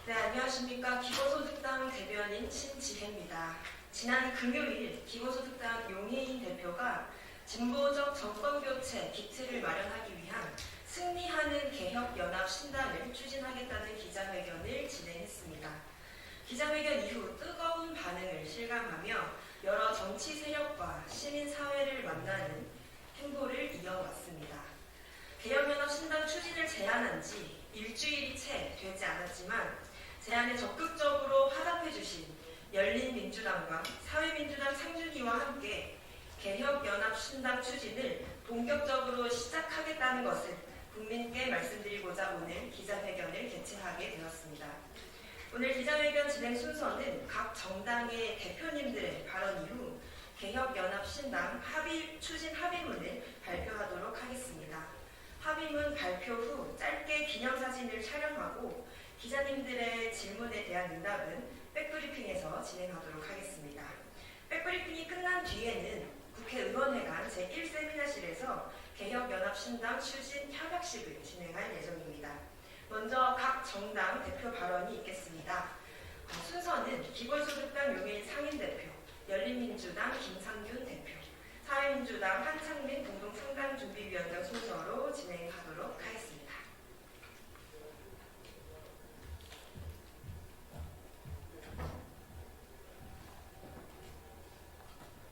네, 안녕하십니까. 기본소득당 대변인 신지혜입니다. 지난 금요일 기본소득당 용혜인 대표가 진보적 정권교체 기틀을 마련하기 위한 승리하는 개혁연합신당을 추진하겠다는 기자회견을 진행했습니다. 기자회견 이후 뜨거운 반응을 실감하며 여러 정치 세력과 시민사회를 만나는 행보를 이어왔습니다. 개혁연합신당 추진을 제안한 지 일주일이 채 되지 않았지만 제안에 적극적으로 화답해주신 열린민주당과 사회민주당 상준위와 함께 개혁연합신당 추진을 본격적으로 시작하겠다는 것을 국민께 말씀드리고자 오늘 기자회견을 개최하게 되었습니다. 오늘 기자회견 진행 순서는 각 정당의 대표님들의 발언 이후 개혁연합신당 추진 합의문을 발표하도록 하겠습니다. 합의문 발표 후 짧게 기념사진을 촬영하고 기자님들의 질문에 대한 응답은 백브리핑에서 진행하도록 하겠습니다. 백브리핑이 끝난 뒤에는 국회의원회관 제1세미나실에서 개혁연합신당 추진 협약식을 진행할 예정입니다. 먼저 각 정당 대표 발언이 있겠습니다. 순서는 기본소득당 용혜인 상임대표, 열린민주당 김상균 대표, 사회민주당 한창민 공동상당준비위원장 순서로 진행하도록 하겠습니다.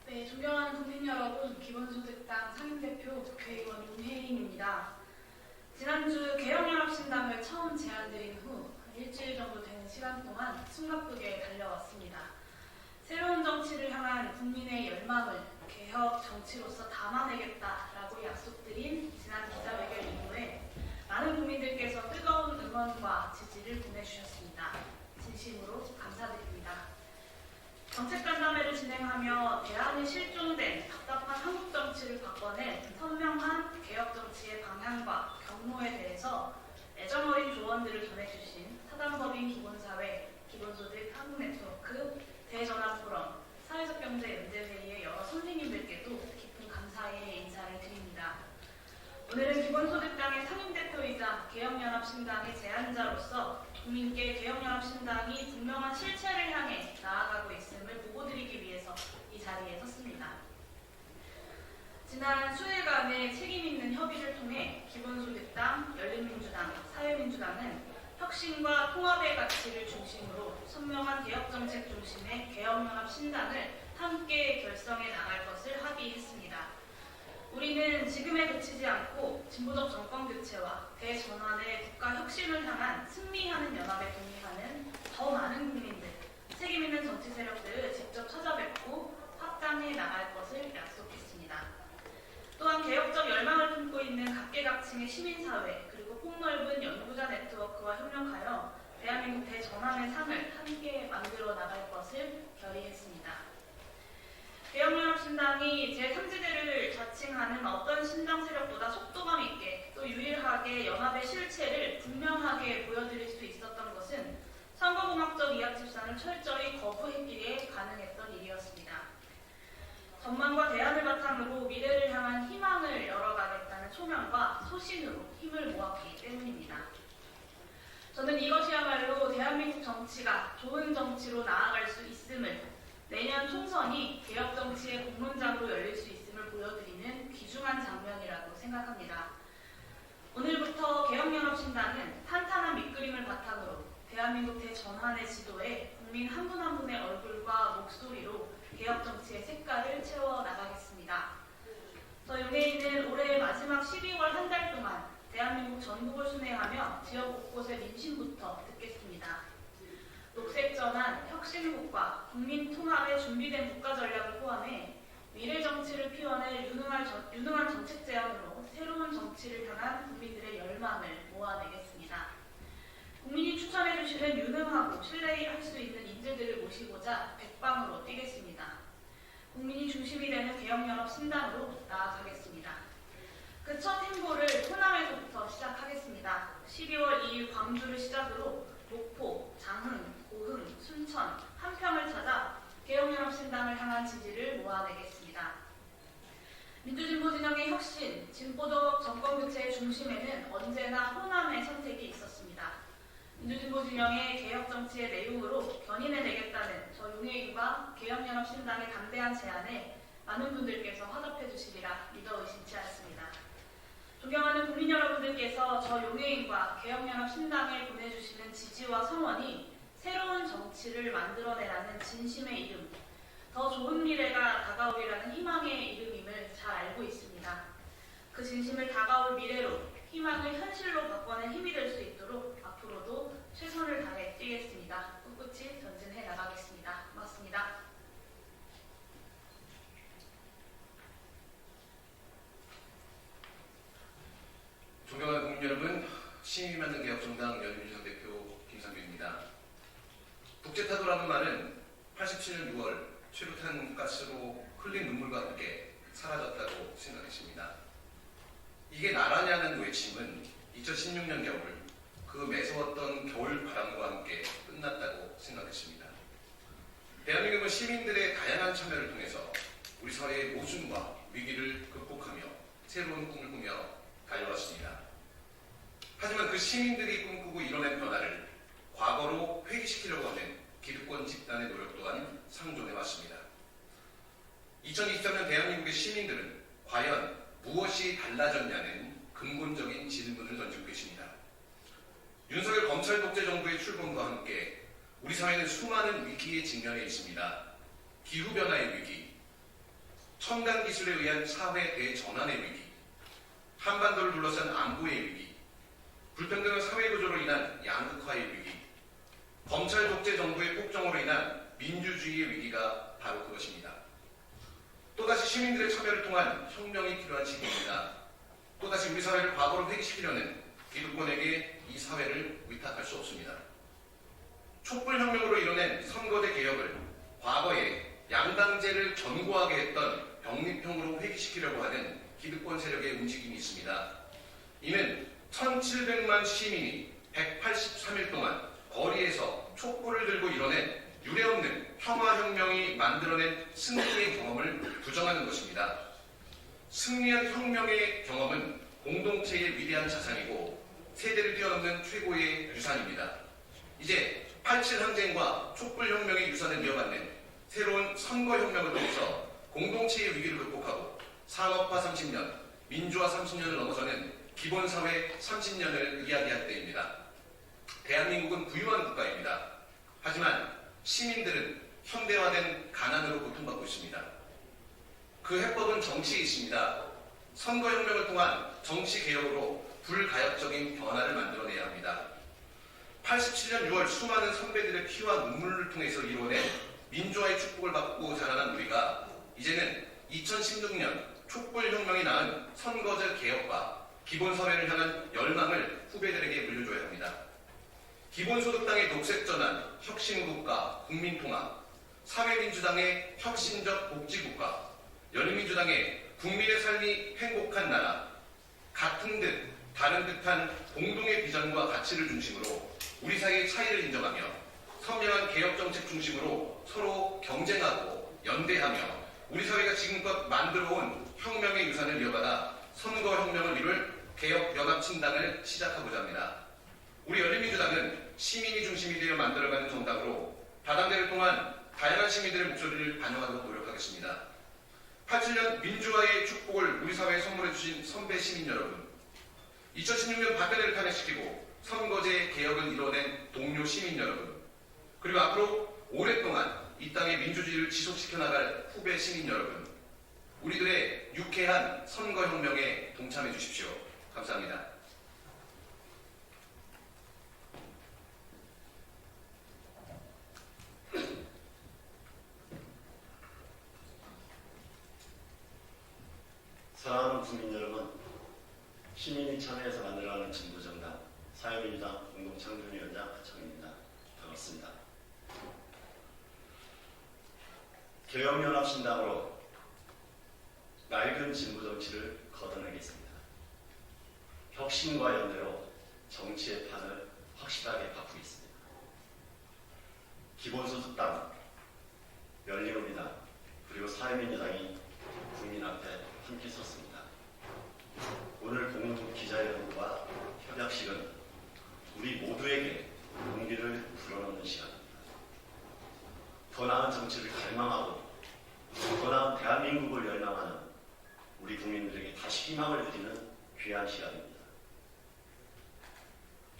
네, 존경하는 국민 여러분, 기본소득당 상임대표 국회의원 용혜인입니다. 지난주 개혁연합신당을 처음 제안드린 후 일주일 정도 되는 시간 동안 숨가쁘게 달려왔습니다. 새로운 정치를 향한 국민의 열망을 개혁 정치로서 담아내겠다라고 약속드린 지난 기자회견 이후에 많은 국민들께서 뜨거운 응원과 지지를 보내주셨습니다. 진심으로 감사드립니다. 정책간담회를 진행하며 대안이 실종된 답답한 한국 정치를 바꿔낸 선명한 개혁 정치의 방향과 경로에 대해서 애정어린 조언들을 전해주신 사단법인 기본사회, 기본소득 한국네트워크, 대전환포럼, 사회적경제연대회의의 여러 선생님들께도 깊은 감사의 인사를 드립니다. 오늘은 기본소득당의 상임대표이자 개혁연합신당의 제안자로서 국민께 개혁연합신당이 분명한 실체를 향해 나아가고 있음을 보고드리기 위해서 이 자리에 섰습니다. 지난 수일간의 책임있는 협의를 통해 기본소득당, 열린민주당, 사회민주당은 혁신과 통합의 가치를 중심으로 선명한 개혁정책 중심의 개혁연합신당을 함께 결성해 나갈 것을 합의했습니다. 우리는 지금에 그치지 않고 진보적 정권교체와 대전환의 국가혁신을 향한 승리하는 연합에 동의하는 더 많은 국민들, 책임있는 정치 세력들을 직접 찾아뵙고 확장해 나갈 것을 약속했습니다. 또한 개혁적 열망을 품고 있는 각계각층의 시민사회 그리고 폭넓은 연구자 네트워크와 협력하여 대한민국 대전환의 상을 함께 만들어 나갈 것을 결의했습니다. 개혁연합신당이 제3지대를 자칭하는 어떤 신당 세력보다 속도감 있게 또 유일하게 연합의 실체를 분명하게 보여드릴 수 있었던 것은 선거공학적 이합집산을 철저히 거부했기에 가능했던 일이었습니다. 전망과 대안을 바탕으로 미래를 향한 희망을 열어가겠다는 소명과 소신으로 힘을 모았기 때문입니다. 저는 이것이야말로 대한민국 정치가 좋은 정치로 나아갈 수 있음을 내년 총선이 개혁정치의 공론장으로 열릴 수 있음을 보여드리는 귀중한 장면이라고 생각합니다. 오늘부터 개혁연합신당은 탄탄한 밑그림을 바탕으로 대한민국 대전환의 지도에 국민 한 분 한 분의 얼굴과 목소리로 개혁정치의 색깔을 채워나가겠습니다. 저 용혜인은 올해 마지막 12월 한 달 동안 대한민국 전국을 순회하며 지역 곳곳의 민심부터 듣겠습니다. 녹색전환, 혁신국가, 국민통합에 준비된 국가전략을 포함해 미래정치를 피워낼 유능한 정책 제안으로 새로운 정치를 향한 국민들의 열망을 모아내겠습니다. 국민이 추천해주시는 유능하고 신뢰할 수 있는 인재들을 모시고자 백방으로 뛰겠습니다. 국민이 중심이 되는 개혁연합신당으로 나아가겠습니다. 그 첫 행보를 호남에서부터 시작하겠습니다. 12월 2일 광주를 시작으로 목포, 장흥, 고흥, 순천, 한평을 찾아 개혁연합신당을 향한 지지를 모아내겠습니다. 민주진보 진영의 혁신, 진보적 정권교체의 중심에는 언제나 호남의 선택이 있었습니다. 민주진보 진영의 개혁 정치의 내용으로 견인해내겠다는 저 용해인과 개혁연합신당의 담대한 제안에 많은 분들께서 화답해 주시리라 믿어 의심치 않습니다. 존경하는 국민 여러분들께서 저 용해인과 개혁연합신당에 보내주시는 지지와 성원이 새로운 정치를 만들어내라는 진심의 이름, 더 좋은 미래가 다가오리라는 희망의 이름임을 잘 알고 있습니다. 그 진심을 다가올 미래로, 희망을 현실로 바꿔낸 힘이 될 수 있도록 앞으로도 최선을 다해 뛰겠습니다. 꿋꿋이 전진해 나가겠습니다. 고맙습니다. 존경하는 국민 여러분, 신임이 만든 개혁정당 열린민주당 대표 김상규입니다. 북제타도라는 말은 87년 6월 최루탄 가스로 흘린 눈물과 함께 사라졌다고 생각했습니다. 이게 나라냐는 외침은 2016년 겨울 그 매서웠던 겨울 바람과 함께 끝났다고 생각했습니다. 대한민국은 시민들의 다양한 참여를 통해서 우리 사회의 모순과 위기를 극복하며 새로운 꿈을 꾸며 달려왔습니다. 하지만 그 시민들이 꿈꾸고 이뤄낸 변화를 과거로 회귀시키려고 하는 기득권 집단의 노력 또한 상존해왔습니다. 2023년 대한민국의 시민들은 과연 무엇이 달라졌냐는 근본적인 질문을 던지고 계십니다. 윤석열 검찰 독재 정부의 출범과 함께 우리 사회는 수많은 위기에 직면해 있습니다. 기후변화의 위기, 첨단 기술에 의한 사회 대전환의 위기, 한반도를 둘러싼 안보의 위기, 불평등한 사회구조로 인한 양극화의 위기, 검찰 독재 정부의 폭정으로 인한 민주주의의 위기가 바로 그것입니다. 또다시 시민들의 참여를 통한 혁명이 필요한 시기입니다. 또다시 우리 사회를 과거로 회귀시키려는 기득권에게 이 사회를 위탁할 수 없습니다. 촛불혁명으로 이뤄낸 선거제 개혁을 과거에 양당제를 견고하게 했던 병립형으로 회귀시키려고 하는 기득권 세력의 움직임이 있습니다. 이는 1700만 시민이 183일 동안 거리에서 촛불을 들고 이뤄낸 유례없는 평화혁명이 만들어낸 승리의 경험을 부정하는 것입니다. 승리한 혁명의 경험은 공동체의 위대한 자산이고 세대를 뛰어넘는 최고의 유산입니다. 이제 87 항쟁과 촛불혁명의 유산을 이어받는 새로운 선거혁명을 통해서 공동체의 위기를 극복하고 산업화 30년, 민주화 30년을 넘어서는 기본사회 30년을 이야기할 때입니다. 대한민국은 부유한 국가입니다. 하지만 시민들은 현대화된 가난으로 고통받고 있습니다. 그 해법은 정치에 있습니다. 선거혁명을 통한 정치개혁으로 불가역적인 변화를 만들어내야 합니다. 87년 6월 수많은 선배들의 피와 눈물을 통해서 이루어낸 민주화의 축복을 받고 자라난 우리가 이제는 2016년 촛불혁명이 낳은 선거제 개혁과 기본사회를 향한 열망을 후배들에게 물려줘야 합니다. 기본소득당의 녹색전환, 혁신국가, 국민통합, 사회민주당의 혁신적 복지국가, 열린민주당의 국민의 삶이 행복한 나라, 같은 듯 다른 듯한 공동의 비전과 가치를 중심으로 우리 사이의 차이를 인정하며 선명한 개혁정책 중심으로 서로 경쟁하고 연대하며 우리 사회가 지금껏 만들어온 혁명의 유산을 이어받아 선거혁명을 이룰 개혁연합신당을 시작하고자 합니다. 우리 열린민주당은 시민이 중심이 되어 만들어가는 정당으로 다당대를 통한 다양한 시민들의 목소리를 반영하도록 노력하겠습니다. 87년 민주화의 축복을 우리 사회에 선물해 주신 선배 시민 여러분, 2016년 박근혜를 탄핵시키고 선거제 개혁을 이뤄낸 동료 시민 여러분, 그리고 앞으로 오랫동안 이 땅의 민주주의를 지속시켜 나갈 후배 시민 여러분, 우리들의 유쾌한 선거혁명에 동참해 주십시오. 감사합니다. 사랑하는 국민 여러분, 시민이 참여해서 만들어가는 진보정당 사회민주당 공동창조위원장 하청입니다. 반갑습니다. 개혁연합신당으로 낡은 진보정치를 걷어내겠습니다. 혁신과 연대로 정치의 판을 확실하게 바꾸겠습니다. 기본소득당, 열린우리당, 그리고 사회민주당이 국민 앞에 함께 섰습니다. 오늘 공동 기자회견과 협약식은 우리 모두에게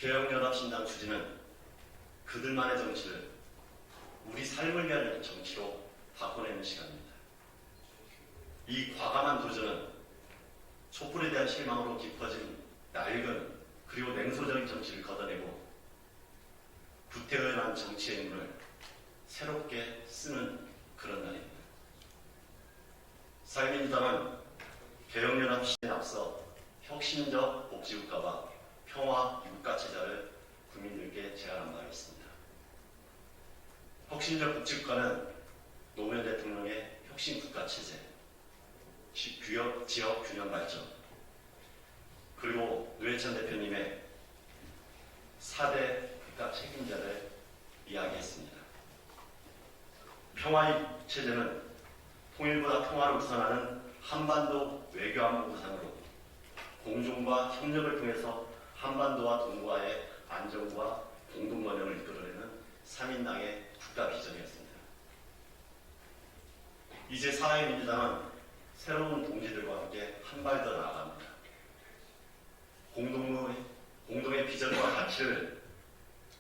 개혁연합신당 추진은 그들만의 정치를 우리 삶을 위한 정치로 바꿔내는 시간입니다. 이 과감한 도전은 촛불에 대한 실망으로 깊어진 낡은 그리고 냉소적인 정치를 걷어내고 구태의한 정치의 문을 새롭게 쓰는 그런 날입니다. 사회민주당은 개혁연합 시대에 앞서 혁신적 복지국가와 평화 유가체제를 국민들께 제안한 바 있습니다. 혁신적 복지국가는 노무현 대통령의 혁신국가체제, 지역 균형 발전, 그리고 노회찬 대표님의 4대 국가 책임자를 이야기했습니다. 평화 체제는 통일보다 평화를 우선하는 한반도 외교안보 구상으로 공존과 협력을 통해서 한반도와 동구와의 안정과 공동번영을 이끌어내는 3인당의 국가 비전이었습니다. 이제 사회민주당은 새로운 동지들과 함께 한 발 더 나아갑니다. 공동의 비전과 가치를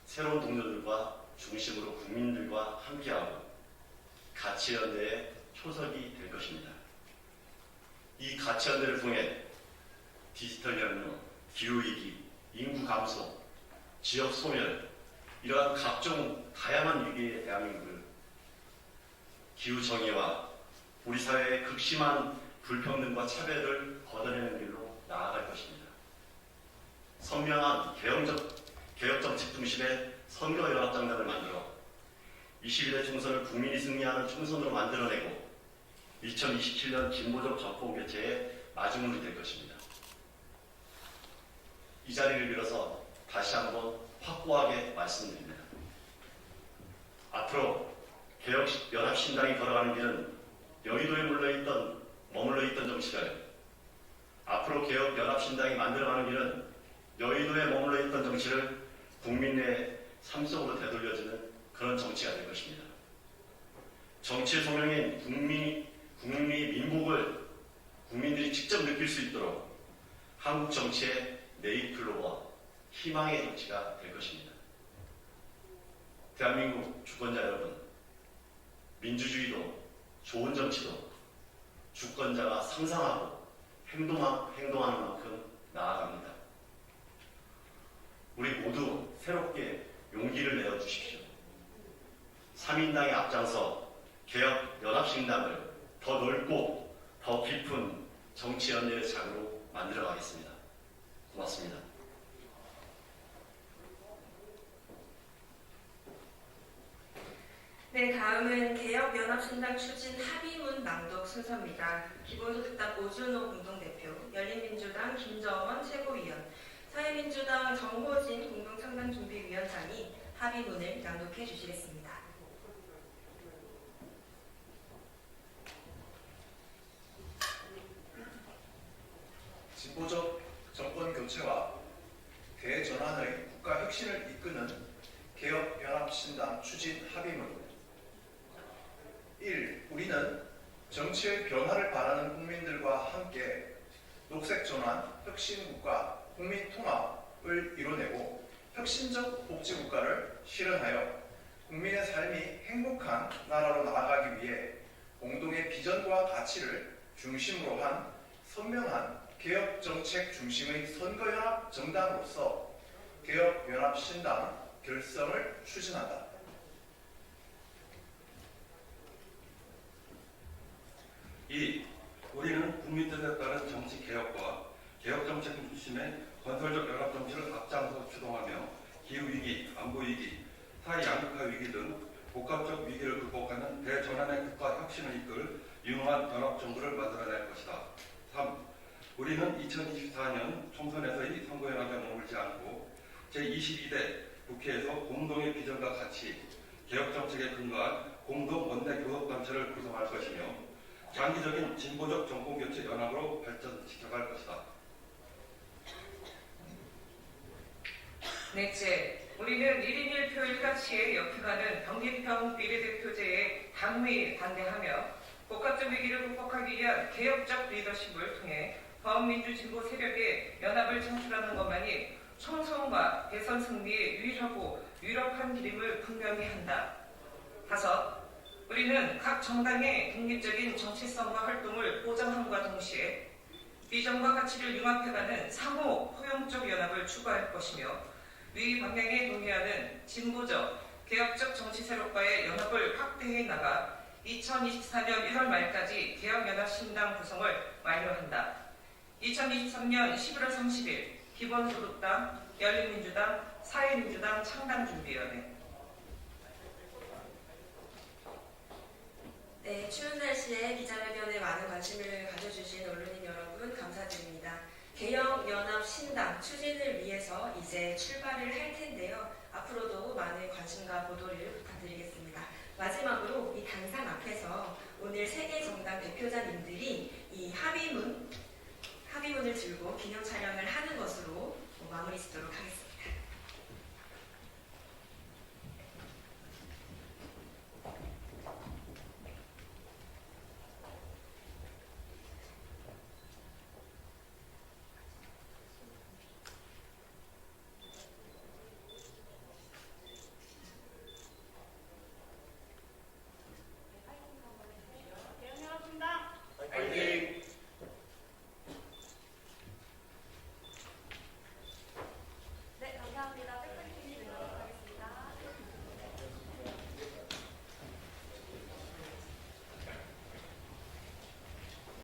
새로운 동료들과 중심으로 국민들과 함께하고 가치연대의 초석이 될 것입니다. 이 가치연대를 통해 디지털 혁명, 기후위기, 인구 감소, 지역 소멸, 이러한 각종 다양한 위기의 대한민국을 기후정의와 우리 사회의 극심한 불평등과 차별을 걷어내는 길로 나아갈 것입니다. 선명한 개혁정책 중심의 선거연합장단을 만들어 21대 총선을 국민이 승리하는 총선으로 만들어내고 2027년 진보적 정권 교체의 마지막이 될 것입니다. 이 자리를 빌어서 다시 한번 확고하게 말씀드립니다. 앞으로 개혁연합신당이 걸어가는 길은 여의도에 머물러 있던 정치를, 앞으로 개혁연합신당이 만들어가는 길은 여의도에 머물러 있던 정치를 국민의 삶 속으로 되돌려주는 그런 정치가 될 것입니다. 정치의 소명인 국민의 민복을 국민들이 직접 느낄 수 있도록 한국 정치의 네잎클로버, 희망의 정치가 될 것입니다. 대한민국 주권자 여러분, 민주주의도 좋은 정치도 주권자가 상상하고 행동하는 만큼 나아갑니다. 우리 모두 새롭게 용기를 내어 주십시오. 3인당의 앞장서 개혁연합신당을 더 넓고 더 깊은 정치연대의 장으로 만들어가겠습니다. 고맙습니다. 네, 다음은 개혁연합신당 추진 합의문 낭독 순서입니다. 기본소득당 오준호 공동대표, 열린민주당 김정원 최고위원, 사회민주당 정호진 공동창당준비위원장이 합의문을 낭독해 주시겠습니다. 진보적 정권 교체와 대전환의 국가 혁신을 이끄는 개혁연합신당 추진 합의문. 1. 우리는 정치의 변화를 바라는 국민들과 함께 녹색 전환, 혁신국가, 국민 통합을 이뤄내고 혁신적 복지국가를 실현하여 국민의 삶이 행복한 나라로 나아가기 위해 공동의 비전과 가치를 중심으로 한 선명한 개혁정책 중심의 선거연합 정당으로서 개혁연합신당 결성을 추진한다. 2. 우리는 국민 뜻에 따른 정치 개혁과 개혁정책 중심의 건설적 연합정치를 앞장서 주동하며 기후위기, 안보위기, 사회 양극화 위기 등 복합적 위기를 극복하는 대전환의 국가 혁신을 이끌 유능한 연합정부를 만들어낼 것이다. 3. 우리는 2024년 총선에서의 선거연합에 머물지 않고 제22대 국회에서 공동의 비전과 가치, 개혁정책에 근거한 공동 원내교섭단체를 구성할 것이며 장기적인 진보적 정권교체 연합으로 발전시켜갈 것이다. 넷째, 우리는 1인 1표 1가치에 역행하는 병립형 비례대표제에 당위 반대하며 복합적 위기를 극복하기 위한 개혁적 리더십을 통해 범민주 진보 세력의 연합을 창출하는 것만이 총선과 대선 승리에 유일하고 유력한 길임을 분명히 한다. 5. 우리는 각 정당의 독립적인 정치성과 활동을 보장함과 동시에 비전과 가치를 융합해가는 상호 포용적 연합을 추구할 것이며 위 방향에 동의하는 진보적, 개혁적 정치 세력과의 연합을 확대해 나가 2024년 1월 말까지 개혁연합신당 구성을 완료한다. 2023년 11월 30일 기본소득당, 열린민주당, 사회민주당 창당준비위원회. 네, 추운 날씨에 기자회견에 많은 관심을 가져주신 언론인 여러분 감사드립니다. 개혁연합신당 추진을 위해서 이제 출발을 할 텐데요. 앞으로도 많은 관심과 보도를 부탁드리겠습니다. 마지막으로 이 단상 앞에서 오늘 3개 정당 대표자님들이 이 합의문을 들고 기념 촬영을 하는 것으로